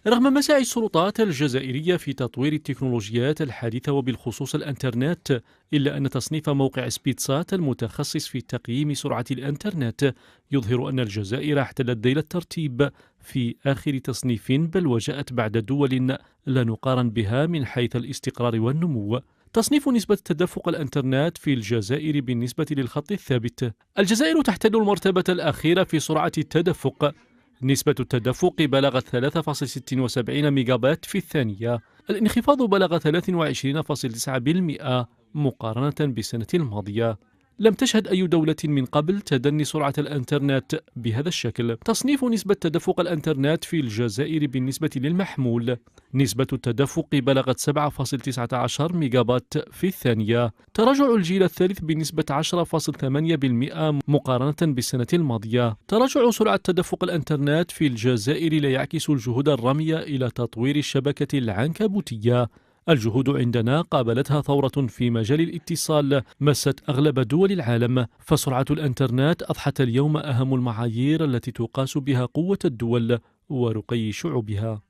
رغم مساعي السلطات الجزائرية في تطوير التكنولوجيات الحديثة وبالخصوص الإنترنت، إلا أن تصنيف موقع سبيتسات المتخصص في تقييم سرعة الإنترنت يظهر أن الجزائر احتلت ذيل الترتيب في آخر تصنيف، بل وجاءت بعد دول لا نقارن بها من حيث الاستقرار والنمو. تصنيف نسبة تدفق الإنترنت في الجزائر بالنسبة للخط الثابت: الجزائر تحتل المرتبة الأخيرة في سرعة التدفق. نسبة التدفق بلغت 3.76 ميجا بايت في الثانية. الانخفاض بلغ 23.9% مقارنة بالسنة الماضية. لم تشهد أي دولة من قبل تدني سرعة الإنترنت بهذا الشكل. تصنيف نسبة تدفق الإنترنت في الجزائر بالنسبة للمحمول: نسبة التدفق بلغت 7.19 ميجا بايت في الثانية. تراجع الجيل الثالث بنسبة 10.8% مقارنة بالسنة الماضية. تراجع سرعة تدفق الإنترنت في الجزائر لا يعكس الجهود الرامية إلى تطوير الشبكة العنكبوتية. الجهود عندنا قابلتها ثورة في مجال الاتصال مست أغلب دول العالم، فسرعة الإنترنت أضحت اليوم أهم المعايير التي تقاس بها قوة الدول ورقي شعوبها.